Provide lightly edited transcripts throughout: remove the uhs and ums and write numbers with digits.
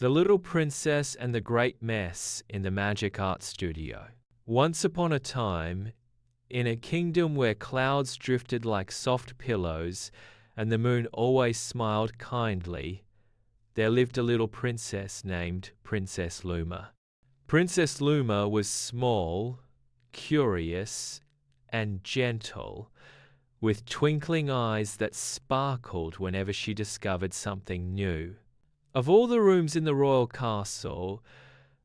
The Little Princess and the Great Mess in the Magic Art Studio. Once upon a time, in a kingdom where clouds drifted like soft pillows and the moon always smiled kindly, there lived a little princess named Princess Luma. Princess Luma was small, curious, and gentle, with twinkling eyes that sparkled whenever she discovered something new. Of all the rooms in the royal castle,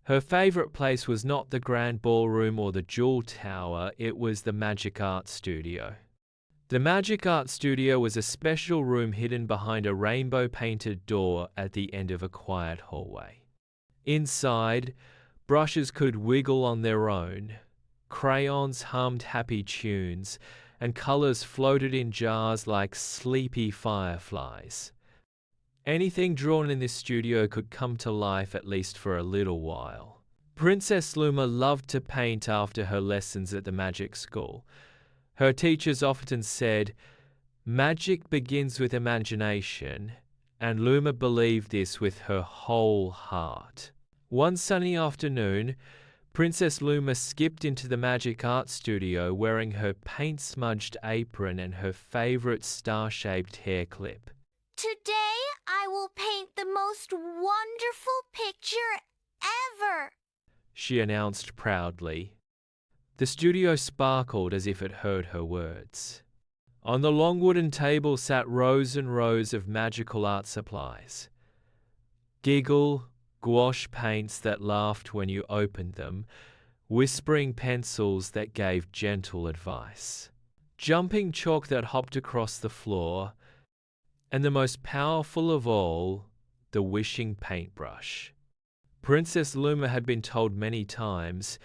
her favorite place was not the grand ballroom or the jewel tower, it was the Magic Art Studio. The Magic Art Studio was a special room hidden behind a rainbow-painted door at the end of a quiet hallway. Inside, brushes could wiggle on their own, crayons hummed happy tunes, and colors floated in jars like sleepy fireflies. Anything drawn in this studio could come to life at least for a little while. Princess Luma loved to paint after her lessons at the magic school. Her teachers often said, "Magic begins with imagination," and Luma believed this with her whole heart. One sunny afternoon, Princess Luma skipped into the Magic Art Studio wearing her paint-smudged apron and her favorite star-shaped hair clip. "Today I will paint the most wonderful picture ever," she announced proudly. The studio sparkled as if it heard her words. On the long wooden table sat rows and rows of magical art supplies. Giggle, gouache paints that laughed when you opened them, whispering pencils that gave gentle advice, jumping chalk that hopped across the floor, and the most powerful of all, the wishing paintbrush. Princess Luma had been told many times,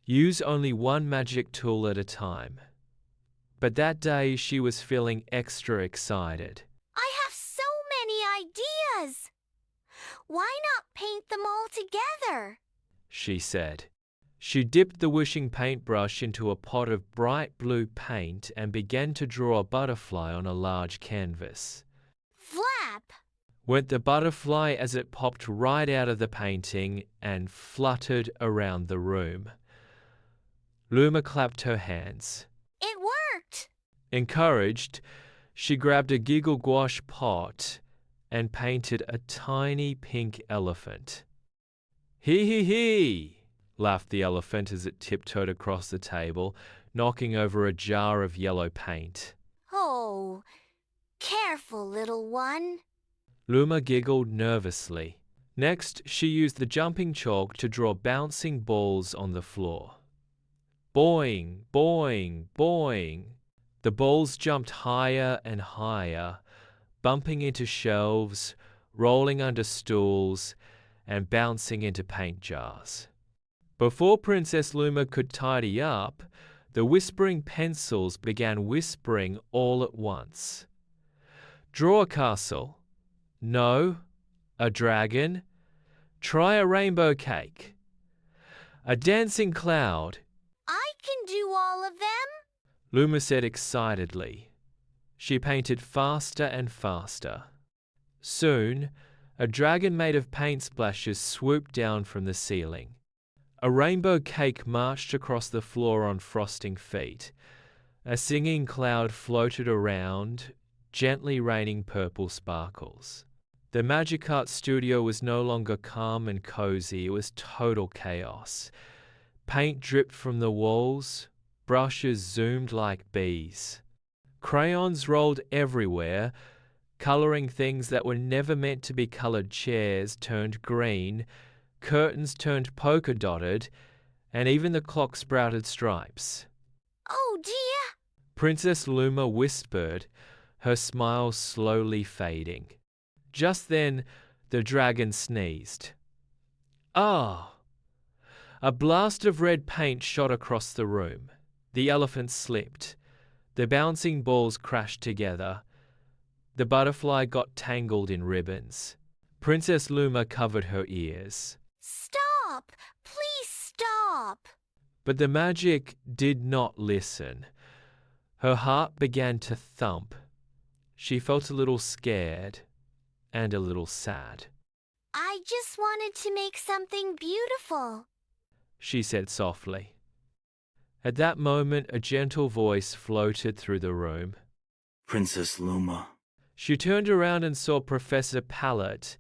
use only one magic tool at a time. But that day she was feeling extra excited. "I have so many ideas. Why not paint them all together?" she said. She dipped the wishing paintbrush into a pot of bright blue paint and began to draw a butterfly on a large canvas. Flap! Went the butterfly as it popped right out of the painting and fluttered around the room. Luma clapped her hands. It worked! Encouraged, she grabbed a giggle gouache pot and painted a tiny pink elephant. "Hee hee hee!" laughed the elephant as it tiptoed across the table, knocking over a jar of yellow paint. "Oh, careful, little one." Luma giggled nervously. Next, she used the jumping chalk to draw bouncing balls on the floor. Boing, boing, boing. The balls jumped higher and higher, bumping into shelves, rolling under stools, and bouncing into paint jars. Before Princess Luma could tidy up, the whispering pencils began whispering all at once. Draw a castle. No, a dragon. Try a rainbow cake. A dancing cloud. "I can do all of them," Luma said excitedly. She painted faster and faster. Soon, a dragon made of paint splashes swooped down from the ceiling. A rainbow cake marched across the floor on frosting feet. A singing cloud floated around, gently raining purple sparkles. The Magic Art Studio was no longer calm and cozy, it was total chaos. Paint dripped from the walls, brushes zoomed like bees. Crayons rolled everywhere, coloring things that were never meant to be colored. Chairs turned green, curtains turned polka-dotted, and even the clock sprouted stripes. "Oh dear," Princess Luma whispered, her smile slowly fading. Just then, the dragon sneezed. Ah! A blast of red paint shot across the room. The elephant slipped. The bouncing balls crashed together. The butterfly got tangled in ribbons. Princess Luma covered her ears. "Stop! Please stop!" But the magic did not listen. Her heart began to thump. She felt a little scared and a little sad. I just wanted to make something beautiful, she said softly. At that moment, a gentle voice floated through the room. Princess Luma. She turned around and saw Professor Pallet,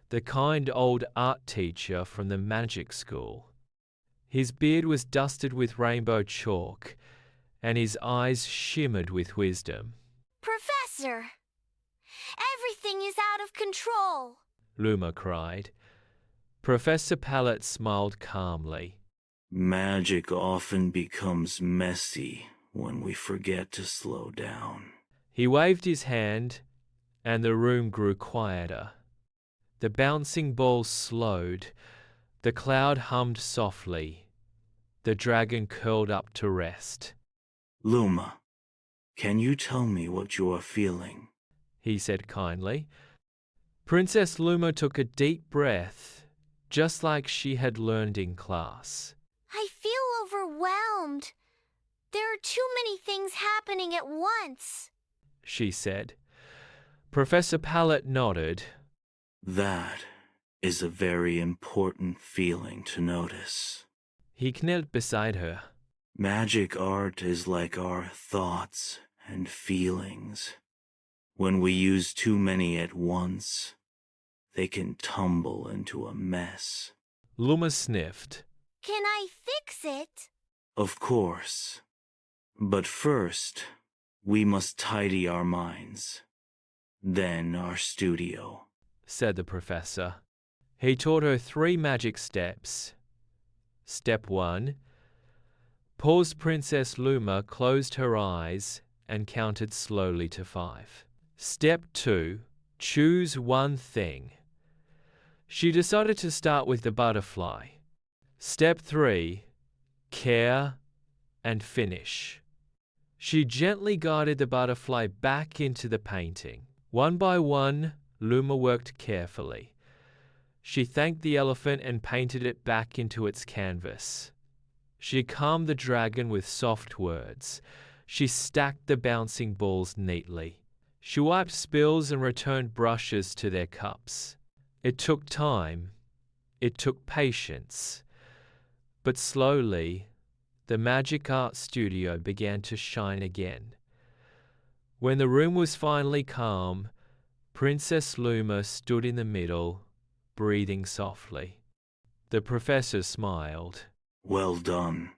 the kind old art teacher from the magic school. His beard was dusted with rainbow chalk, and his eyes shimmered with wisdom. Professor! Everything is out of control. Luma cried. Professor Pallet smiled calmly. Magic often becomes messy when we forget to slow down. He waved his hand, and the room grew quieter. The bouncing balls slowed. The cloud hummed softly. The dragon curled up to rest. Luma, can you tell me what you are feeling? He said kindly. Princess Luma took a deep breath, just like she had learned in class. I feel overwhelmed. There are too many things happening at once, she said. Professor Pallet nodded. That is a very important feeling to notice. He knelt beside her. Magic art is like our thoughts and feelings. When we use too many at once, they can tumble into a mess. Luma sniffed. Can I fix it? Of course. But first, we must tidy our minds. Then our studio, said the professor. He taught her 3 magic steps. Step 1. Pause. Princess Luma closed her eyes and counted slowly to 5. Step 2. Choose one thing. She decided to start with the butterfly. Step 3. Care and finish. She gently guided the butterfly back into the painting. One by one, Luma worked carefully. She thanked the elephant and painted it back into its canvas. She calmed the dragon with soft words. She stacked the bouncing balls neatly. She wiped spills and returned brushes to their cups. It took time. It took patience. But slowly, the magic art studio began to shine again. When the room was finally calm, Princess Luma stood in the middle, breathing softly. The professor smiled. Well done.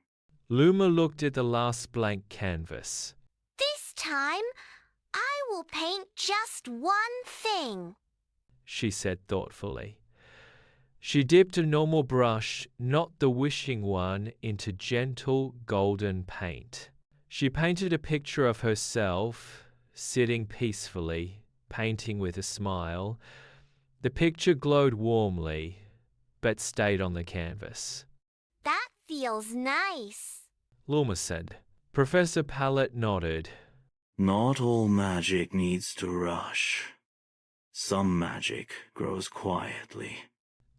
Luma looked at the last blank canvas. This time, I will paint just one thing, she said thoughtfully. She dipped a normal brush, not the wishing one, into gentle golden paint. She painted a picture of herself, sitting peacefully, painting with a smile. The picture glowed warmly, but stayed on the canvas. That feels nice, Luma said. Professor Pallet nodded. Not all magic needs to rush. Some magic grows quietly.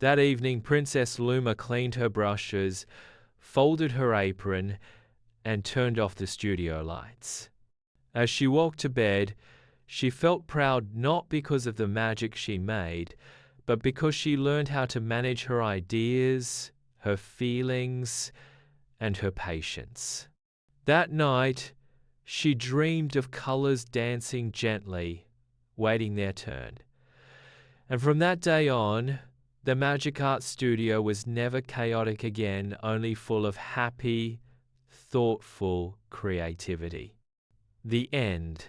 That evening, Princess Luma cleaned her brushes, folded her apron, and turned off the studio lights. As she walked to bed, she felt proud not because of the magic she made, but because she learned how to manage her ideas, her feelings, and her patience. That night, she dreamed of colors dancing gently, waiting their turn. And from that day on, the Magic Art Studio was never chaotic again, only full of happy, thoughtful creativity. The end.